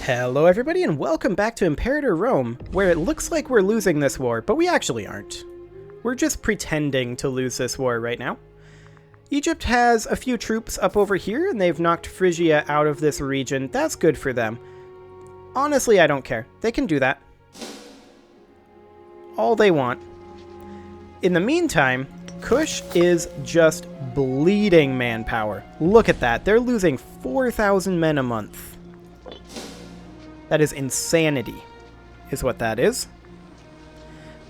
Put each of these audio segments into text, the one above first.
Hello everybody and welcome back to Imperator Rome, where it looks like we're losing this war, but we actually aren't. We're just pretending to lose this war right now. Egypt has a few troops up over here, and they've knocked Phrygia out of this region. That's good for them. Honestly, I don't care. They can do that. All they want. In the meantime, Kush is just bleeding manpower. Look at that. They're losing 4,000 men a month. That is insanity, is what that is.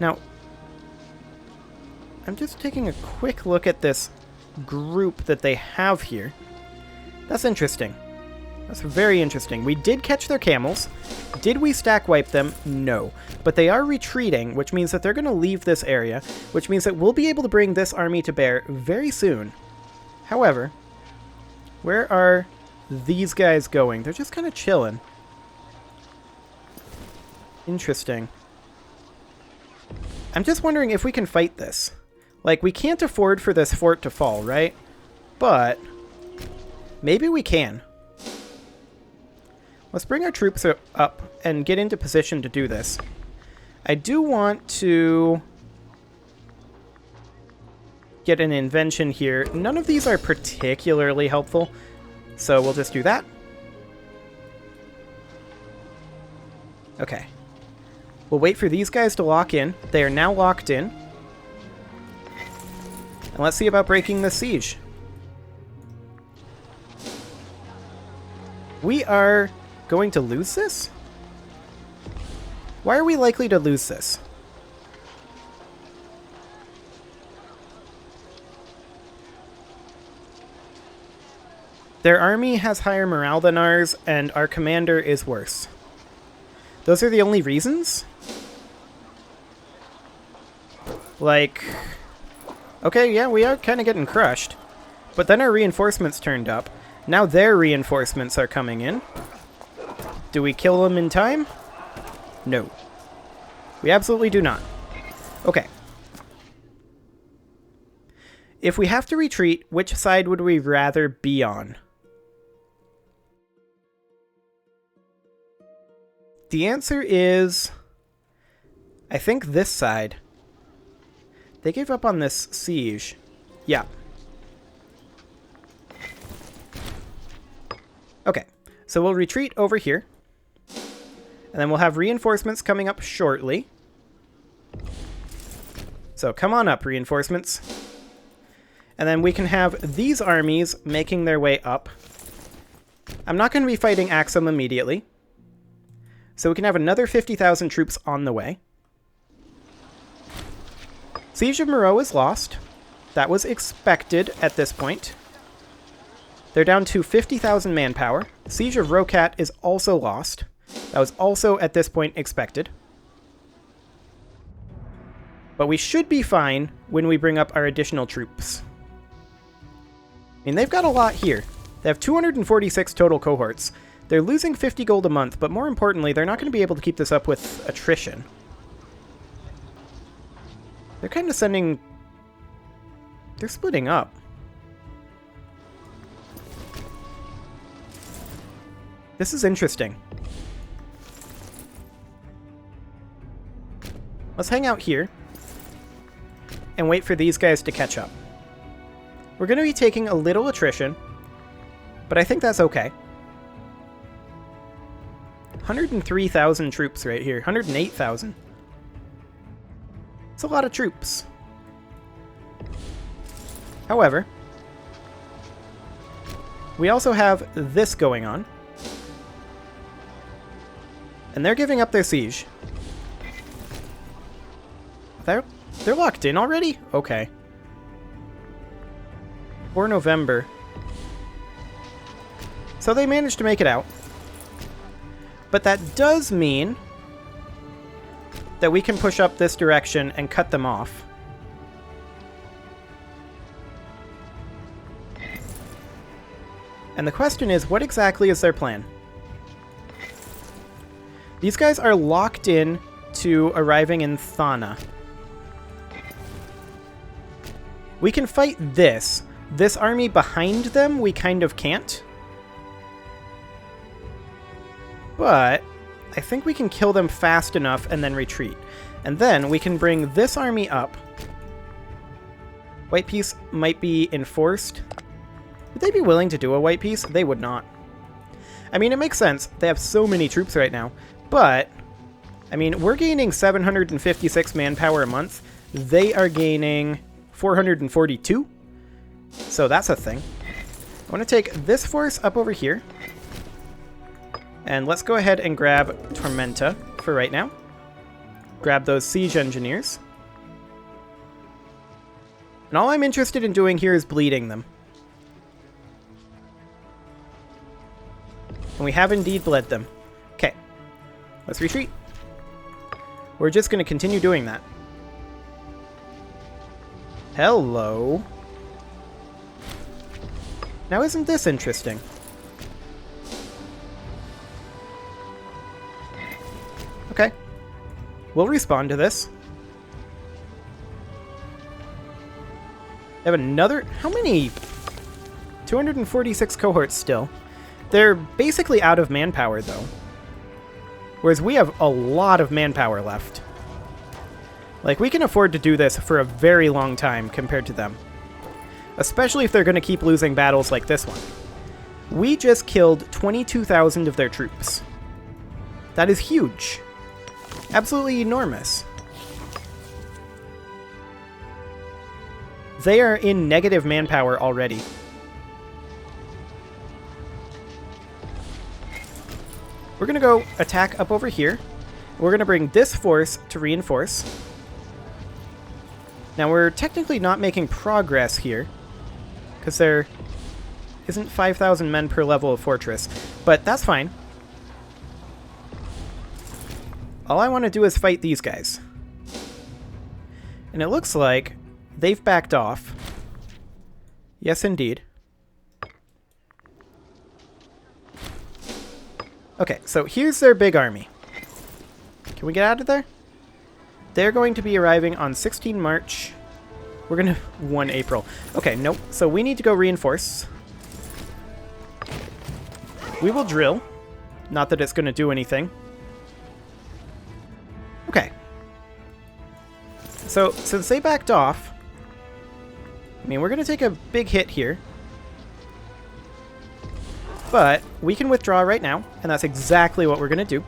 Now, I'm just taking a quick look at this group that they have here. That's interesting. That's very interesting. We did catch their camels. Did we stack wipe them? No. But they are retreating, which means that they're going to leave this area, which means that we'll be able to bring this army to bear very soon. However, where are these guys going? They're just kind of chilling. Interesting. I'm just wondering if we can fight this. Like, we can't afford for this fort to fall, right? But maybe we can. Let's bring our troops up and get into position to do this. I do want to get an invention here. None of these are particularly helpful, so we'll just do that. Okay. We'll wait for these guys to lock in. They are now locked in. And let's see about breaking the siege. We are going to lose this? Why are we likely to lose this? Their army has higher morale than ours, and our commander is worse. Those are the only reasons? Like, okay, yeah, we are kind of getting crushed. But then our reinforcements turned up. Now their reinforcements are coming in. Do we kill them in time? No. We absolutely do not. Okay. If we have to retreat, which side would we rather be on? The answer is, I think this side. They gave up on this siege. Yeah. Okay, so we'll retreat over here. And then we'll have reinforcements coming up shortly. So come on up, reinforcements. And then we can have these armies making their way up. I'm not going to be fighting Axum immediately. So we can have another 50,000 troops on the way. Siege of Meroe is lost. That was expected at this point. They're down to 50,000 manpower. Siege of Rokat is also lost. That was also at this point expected. But we should be fine when we bring up our additional troops. I mean, they've got a lot here. They have 246 total cohorts. They're losing 50 gold a month, but more importantly, they're not going to be able to keep this up with attrition. They're kind of sending... They're splitting up. This is interesting. Let's hang out here and wait for these guys to catch up. We're going to be taking a little attrition, but I think that's okay. 103,000 troops right here. 108,000. It's a lot of troops. However, we also have this going on. And they're giving up their siege. They're locked in already? Okay. For November. So they managed to make it out. But that does mean that we can push up this direction and cut them off. And the question is, what exactly is their plan? These guys are locked in to arriving in Thana. We can fight this. This army behind them, we kind of can't. But I think we can kill them fast enough and then retreat. And then we can bring this army up. White Peace might be enforced. Would they be willing to do a White Peace? They would not. I mean, it makes sense. They have so many troops right now. But, I mean, we're gaining 756 manpower a month. They are gaining 442. So that's a thing. I want to take this force up over here. And let's go ahead and grab Tormenta for right now. Grab those siege engineers. And all I'm interested in doing here is bleeding them. And we have indeed bled them. Okay. Let's retreat. We're just going to continue doing that. Hello. Now isn't this interesting? Okay. We'll respond to this. They have another... How many? 246 cohorts still. They're basically out of manpower, though. Whereas we have a lot of manpower left. Like, we can afford to do this for a very long time compared to them. Especially if they're going to keep losing battles like this one. We just killed 22,000 of their troops. That is huge. Absolutely enormous. They are in negative manpower already. We're going to go attack up over here. We're going to bring this force to reinforce. Now, we're technically not making progress here, because there isn't 5,000 men per level of fortress, but that's fine. All I want to do is fight these guys. And it looks like they've backed off. Yes, indeed. Okay, so here's their big army. Can we get out of there? They're going to be arriving on 16 March. We're going to... 1 April. Okay, nope. So we need to go reinforce. We will drill. Not that it's going to do anything. Okay. So, since they backed off... I mean, we're going to take a big hit here. But we can withdraw right now, and that's exactly what we're going to do.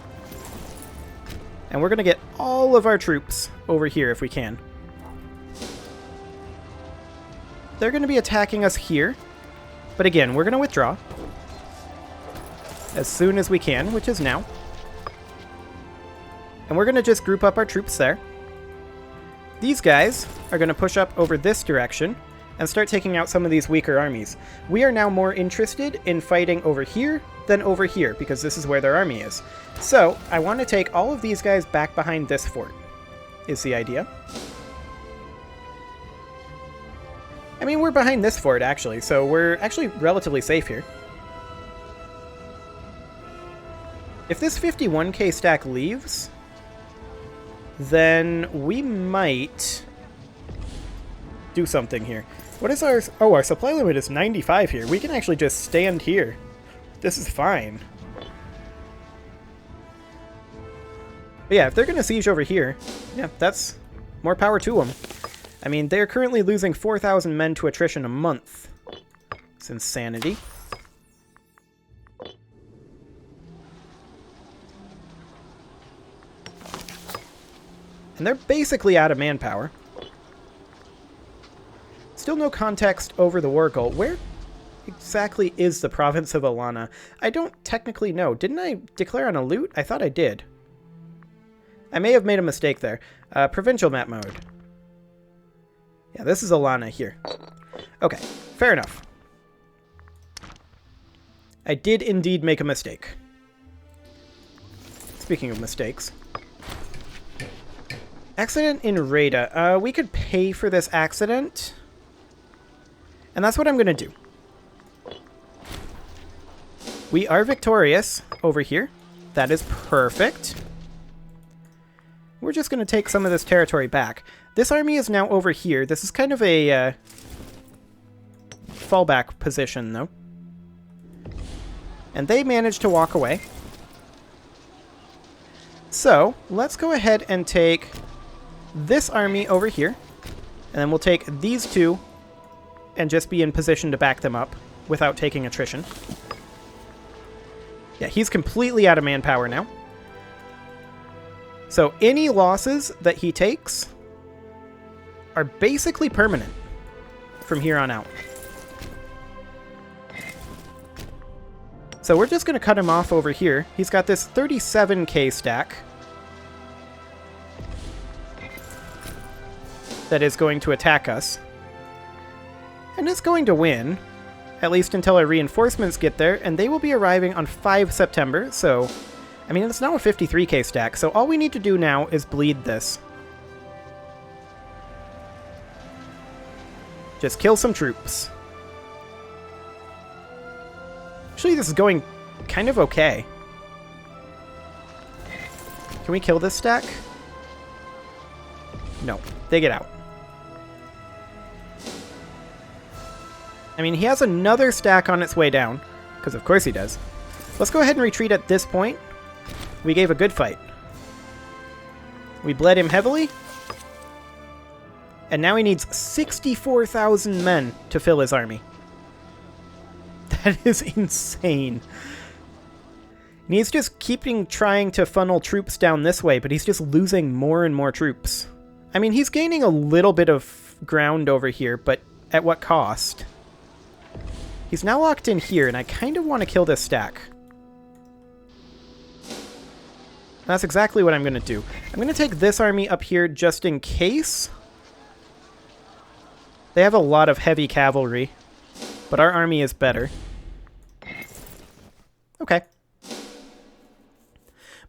And we're going to get all of our troops over here if we can. They're going to be attacking us here. But again, we're going to withdraw. As soon as we can, which is now. And we're going to just group up our troops there. These guys are going to push up over this direction and start taking out some of these weaker armies. We are now more interested in fighting over here than over here, because this is where their army is. So, I want to take all of these guys back behind this fort, is the idea. I mean, we're behind this fort, actually, so we're actually relatively safe here. If this 51k stack leaves, then we might do something here. What is our... Oh, our supply limit is 95 here. We can actually just stand here. This is fine. But yeah, if they're going to siege over here, yeah, that's more power to them. I mean, they're currently losing 4,000 men to attrition a month. It's insanity. And they're basically out of manpower. Still no context over the war goal. Where exactly is the province of Alana? I don't technically know. Didn't I declare on a loot? I thought I did. I may have made a mistake there. Provincial map mode. Yeah, this is Alana here. Okay, fair enough. I did indeed make a mistake. Speaking of mistakes. Accident in Rada. We could pay for this accident. And that's what I'm going to do. We are victorious over here. That is perfect. We're just going to take some of this territory back. This army is now over here. This is kind of a fallback position, though. And they managed to walk away. So, let's go ahead and take this army over here. And then we'll take these two and just be in position to back them up without taking attrition. Yeah, he's completely out of manpower now. So any losses that he takes are basically permanent from here on out. So we're just going to cut him off over here. He's got this 37k stack that is going to attack us. And it's going to win, at least until our reinforcements get there, and they will be arriving on 5 September, so... I mean, it's now a 53k stack, so all we need to do now is bleed this. Just kill some troops. Actually, this is going kind of okay. Can we kill this stack? No, they get out. I mean, he has another stack on its way down, because of course he does. Let's go ahead and retreat at this point. We gave a good fight. We bled him heavily. And now he needs 64,000 men to fill his army. That is insane. And he's just trying to funnel troops down this way, but he's just losing more and more troops. I mean, he's gaining a little bit of ground over here, but at what cost? He's now locked in here, and I kind of want to kill this stack. That's exactly what I'm going to do. I'm going to take this army up here just in case. They have a lot of heavy cavalry, but our army is better. Okay.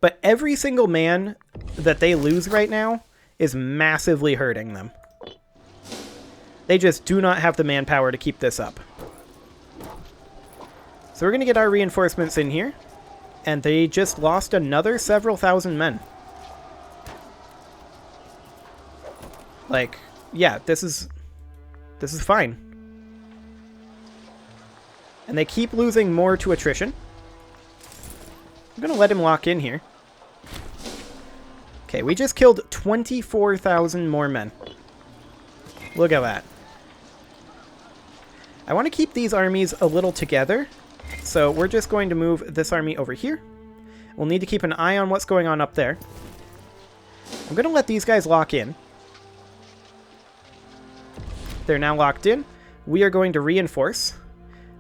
But every single man that they lose right now is massively hurting them. They just do not have the manpower to keep this up. So we're going to get our reinforcements in here. And they just lost another several thousand men. Like, yeah, this is fine. And they keep losing more to attrition. I'm going to let him lock in here. Okay, we just killed 24,000 more men. Look at that. I want to keep these armies a little together. So we're just going to move this army over here. We'll need to keep an eye on what's going on up there. I'm going to let these guys lock in. They're now locked in. We are going to reinforce.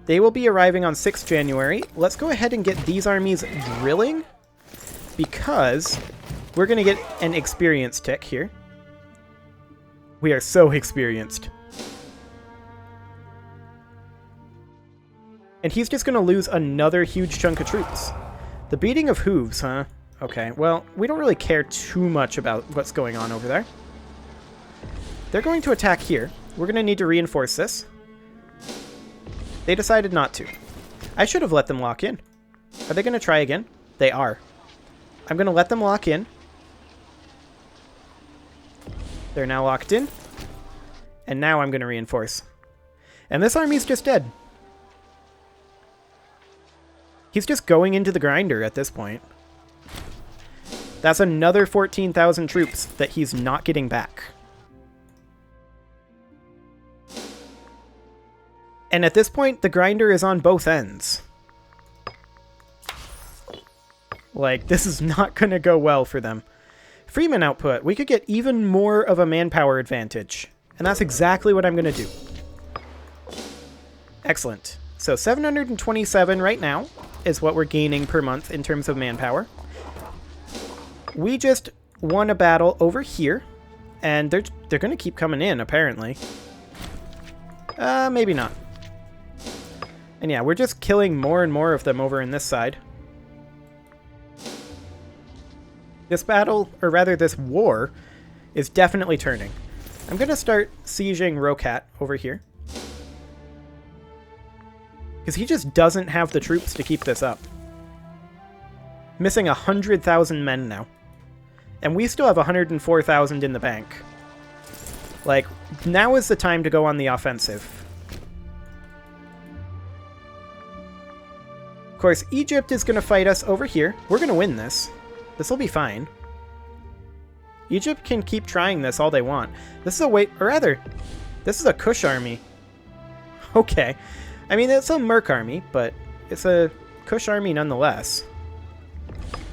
They will be arriving on 6th January. Let's go ahead and get these armies drilling, because we're going to get an experience tick here. We are so experienced. And he's just going to lose another huge chunk of troops. The beating of hooves, huh? Okay, well, we don't really care too much about what's going on over there. They're going to attack here. We're going to need to reinforce this. They decided not to. I should have let them lock in. Are they going to try again? They are. I'm going to let them lock in. They're now locked in. And now I'm going to reinforce. And this army's just dead. He's just going into the grinder at this point. That's another 14,000 troops that he's not getting back. And at this point, the grinder is on both ends. Like, this is not going to go well for them. Freeman output. We could get even more of a manpower advantage. And that's exactly what I'm going to do. Excellent. So 727 right now is what we're gaining per month in terms of manpower. We just won a battle over here, and they're going to keep coming in, apparently. Maybe not. And yeah, we're just killing more and more of them over in this side. This battle, or rather this war, is definitely turning. I'm going to start sieging Rokat over here. Because he just doesn't have the troops to keep this up. Missing 100,000 men now. And we still have 104,000 in the bank. Like, now is the time to go on the offensive. Of course, Egypt is going to fight us over here. We're going to win this. This will be fine. Egypt can keep trying this all they want. This is a or rather, this is a Kush army. Okay. I mean, it's a Merc army, but it's a Kush army nonetheless.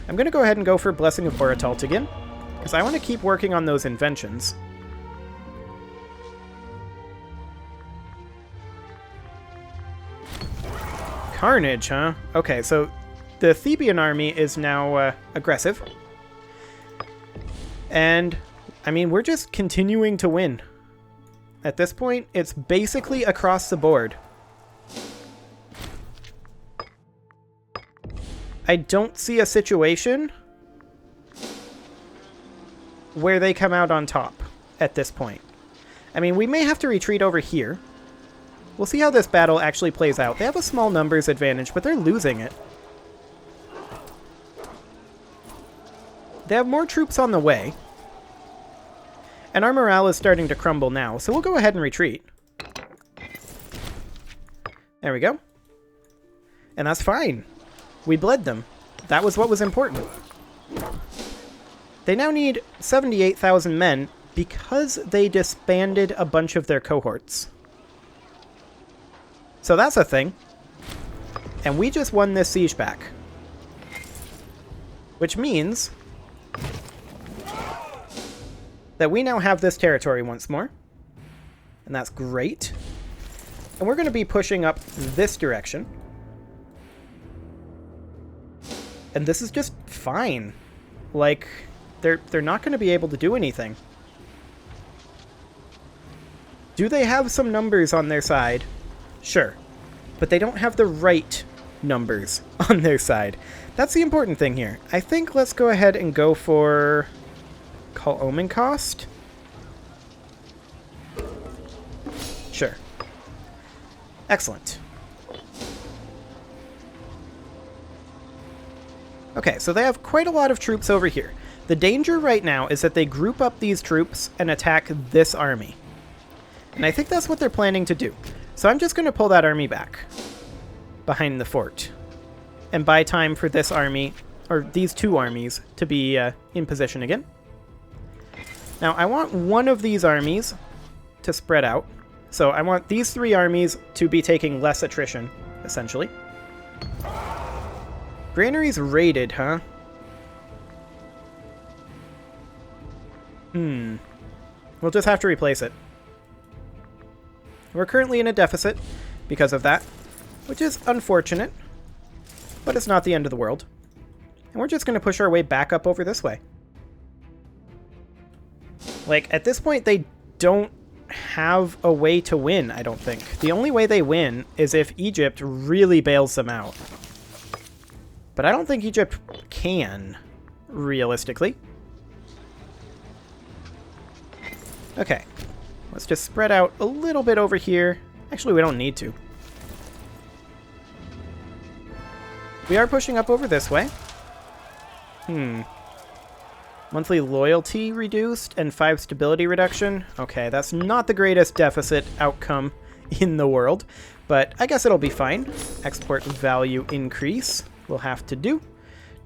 I'm going to go ahead and go for Blessing of Boratalt again, because I want to keep working on those inventions. Carnage, huh? Okay, so the Theban army is now aggressive. And, I mean, we're just continuing to win. At this point, it's basically across the board. I don't see a situation where they come out on top at this point. I mean, we may have to retreat over here. We'll see how this battle actually plays out. They have a small numbers advantage, but they're losing it. They have more troops on the way. And our morale is starting to crumble now, so we'll go ahead and retreat. There we go. And that's fine. We bled them. That was what was important. They now need 78,000 men because they disbanded a bunch of their cohorts. So that's a thing. And we just won this siege back. Which means that we now have this territory once more. And that's great. And we're going to be pushing up this direction. And this is just fine. Like, they're not going to be able to do anything. Do they have some numbers on their side? Sure. But they don't have the right numbers on their side. That's the important thing here. I think let's go ahead and go for Call Omen cost. Sure. Excellent. Okay, so they have quite a lot of troops over here. The danger right now is that they group up these troops and attack this army. And I think that's what they're planning to do. So I'm just going to pull that army back behind the fort and buy time for this army, or these two armies, to be in position again. Now, I want one of these armies to spread out. So I want these three armies to be taking less attrition, essentially. Granary's raided, huh? We'll just have to replace it. We're currently in a deficit because of that, which is unfortunate, but it's not the end of the world. And we're just going to push our way back up over this way. Like, at this point, they don't have a way to win, I don't think. The only way they win is if Egypt really bails them out. But I don't think Egypt can, realistically. Okay. Let's just spread out a little bit over here. Actually, we don't need to. We are pushing up over this way. Monthly loyalty reduced and 5 stability reduction. Okay, that's not the greatest deficit outcome in the world, but I guess it'll be fine. Export value increase will have to do.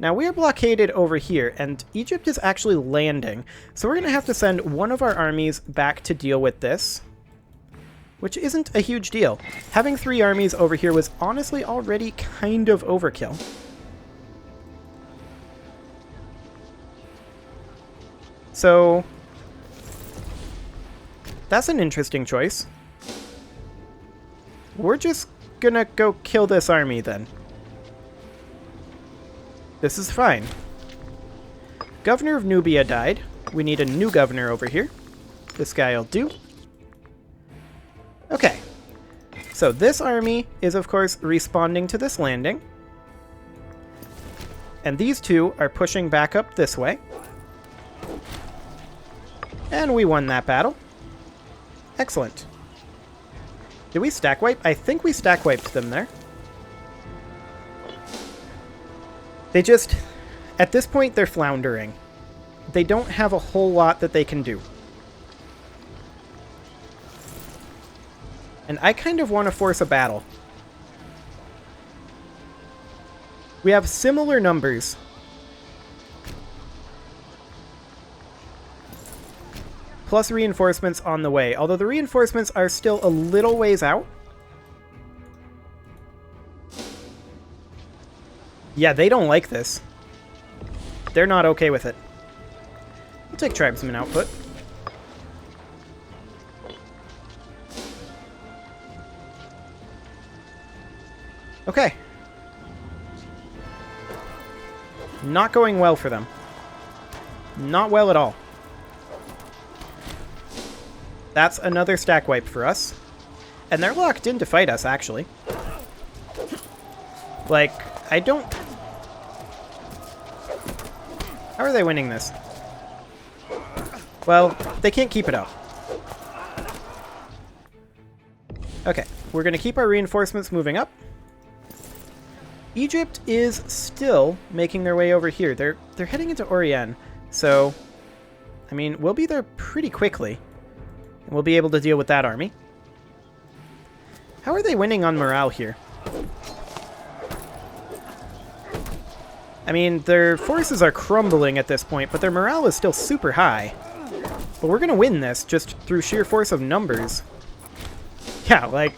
Now, we are blockaded over here, and Egypt is actually landing, so we're going to have to send one of our armies back to deal with this, which isn't a huge deal. Having 3 armies over here was honestly already kind of overkill. So, that's an interesting choice. We're just gonna go kill this army then. This is fine. Governor of Nubia died. We need a new governor over here. This guy will do. Okay. So this army is, of course, responding to this landing. And these two are pushing back up this way. And we won that battle. Excellent. Did we stack wipe? I think we stack wiped them there. They just, at this point, they're floundering. They don't have a whole lot that they can do. And I kind of want to force a battle. We have similar numbers. plus reinforcements on the way. Although the reinforcements are still a little ways out. Yeah, they don't like this. They're not okay with it. We'll take tribesman output. Okay. Not going well for them. Not well at all. That's another stack wipe for us. And they're locked in to fight us, actually. Like, I don't... How are they winning this? Well, they can't keep it up. Okay, we're going to keep our reinforcements moving up. Egypt is still making their way over here. They're heading into Orient, so... I mean, we'll be there pretty quickly. And we'll be able to deal with that army. How are they winning on morale here? I mean, their forces are crumbling at this point, but their morale is still super high. But we're going to win this just through sheer force of numbers. Yeah, like,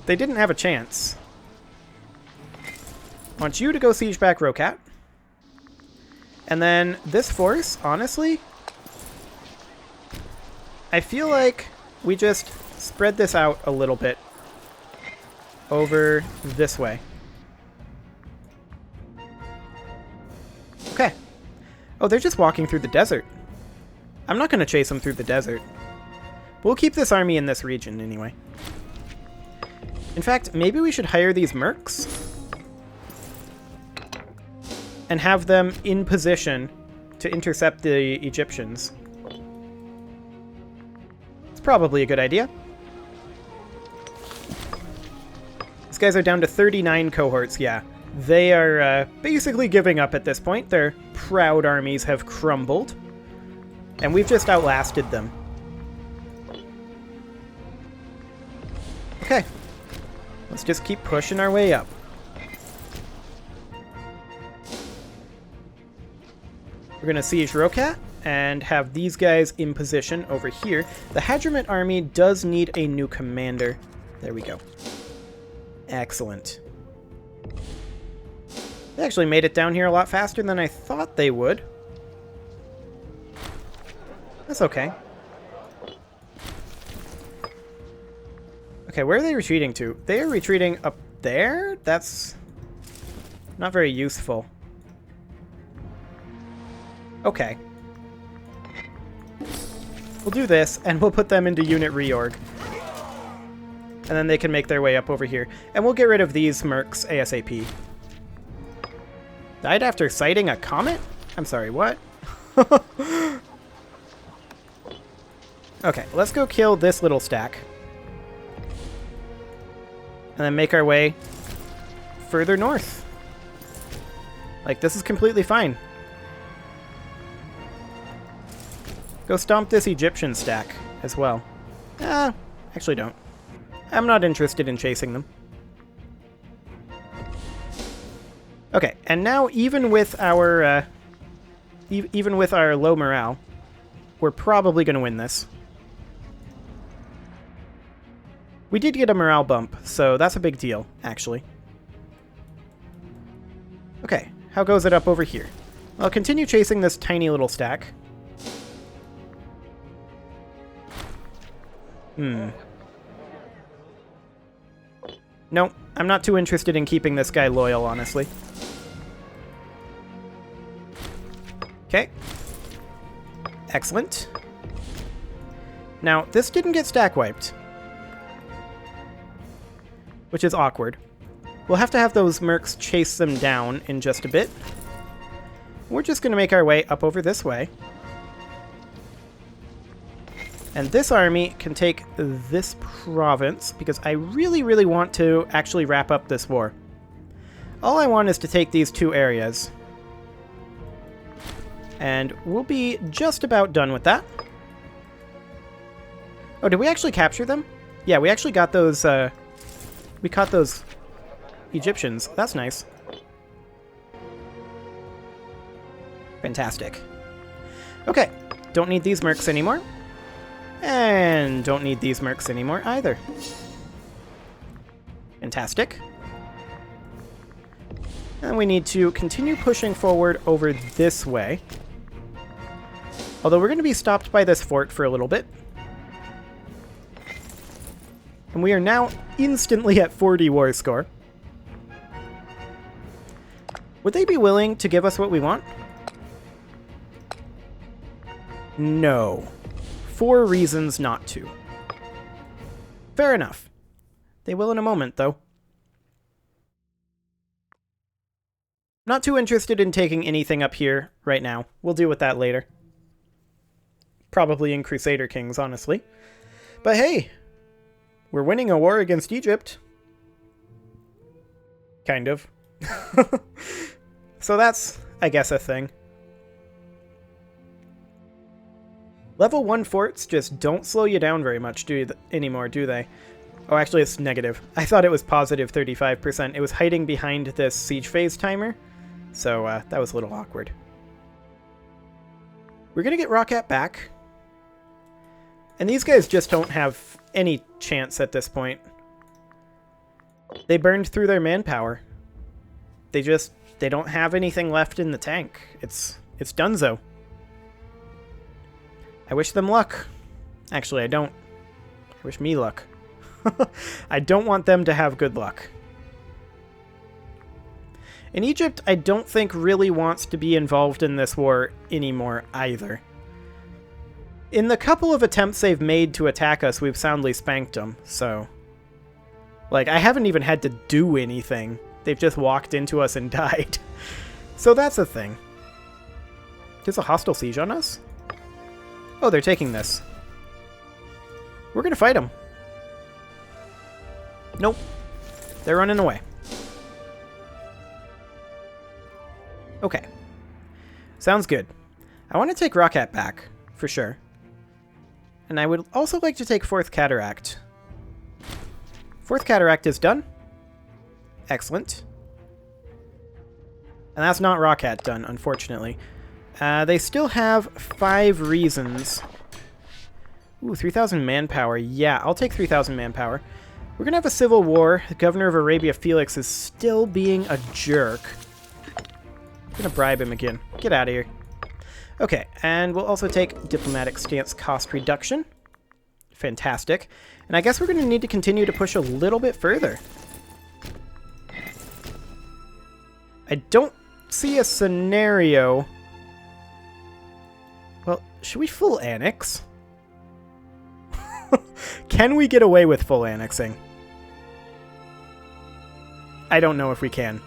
they didn't have a chance. I want you to go siege back Rokat. And then this force, honestly, I feel like we just spread this out a little bit over this way. Okay. Oh, they're just walking through the desert. I'm not going to chase them through the desert. We'll keep this army in this region anyway. In fact, maybe we should hire these mercs and have them in position to intercept the Egyptians. It's probably a good idea. These guys are down to 39 cohorts, yeah. They are basically giving up at this point. Their proud armies have crumbled. And we've just outlasted them. Okay. Let's just keep pushing our way up. We're going to siege Rokat and have these guys in position over here. The Hadramit army does need a new commander. There we go. Excellent. They actually made it down here a lot faster than I thought they would. That's okay. Okay, where are they retreating to? They are retreating up there? That's not very useful. Okay. We'll do this, and we'll put them into unit reorg. And then they can make their way up over here. And we'll get rid of these mercs ASAP. Died after sighting a comet? I'm sorry, what? Okay, let's go kill this little stack. And then make our way further north. Like, this is completely fine. Go stomp this Egyptian stack as well. Actually don't. I'm not interested in chasing them. Okay, and now even with our low morale, we're probably going to win this. We did get a morale bump, so that's a big deal, actually. Okay, how goes it up over here? I'll continue chasing this tiny little stack. No, I'm not too interested in keeping this guy loyal, honestly. Okay. Excellent. Now, this didn't get stack wiped, which is awkward. We'll have to have those mercs chase them down in just a bit. We're just going to make our way up over this way. And this army can take this province, because I really, really want to actually wrap up this war. All I want is to take these two areas. And we'll be just about done with that. Oh, did we actually capture them? Yeah, we actually got those, we caught those Egyptians. That's nice. Fantastic. Okay, don't need these mercs anymore. And don't need these mercs anymore either. Fantastic. And we need to continue pushing forward over this way. Although we're going to be stopped by this fort for a little bit. And we are now instantly at 40 war score. Would they be willing to give us what we want? No. 4 reasons not to. Fair enough. They will in a moment, though. Not too interested in taking anything up here right now. We'll deal with that later. Probably in Crusader Kings, honestly. But hey, we're winning a war against Egypt. Kind of. So that's, I guess, a thing. Level 1 forts just don't slow you down very much anymore, do they? Oh, actually, it's negative. I thought it was positive 35%. It was hiding behind this siege phase timer, so that was a little awkward. We're going to get Rocket back. And these guys just don't have any chance at this point. They burned through their manpower. They don't have anything left in the tank. It's donezo. I wish them luck. Actually, I don't. I wish me luck. I don't want them to have good luck. And Egypt, I don't think really wants to be involved in this war anymore either. In the couple of attempts they've made to attack us, we've soundly spanked them, so... Like, I haven't even had to do anything. They've just walked into us and died. So that's a thing. There's a hostile siege on us? Oh, they're taking this. We're gonna fight them. Nope. They're running away. Okay. Sounds good. I want to take Rocket back, for sure. And I would also like to take 4th Cataract. 4th Cataract is done. Excellent. And that's not Rocket done, unfortunately. They still have 5 reasons. Ooh, 3,000 manpower. Yeah, I'll take 3,000 manpower. We're going to have a civil war. The governor of Arabia, Felix, is still being a jerk. I'm going to bribe him again. Get out of here. Okay, and we'll also take diplomatic stance cost reduction. Fantastic. And I guess we're going to need to continue to push a little bit further. I don't see a scenario... Well, should we full annex? Can we get away with full annexing? I don't know if we can.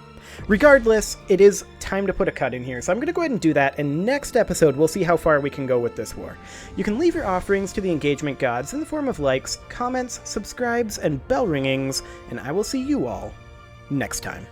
Regardless, it is time to put a cut in here, so I'm going to go ahead and do that, and next episode we'll see how far we can go with this war. You can leave your offerings to the engagement gods in the form of likes, comments, subscribes, and bell ringings, and I will see you all next time.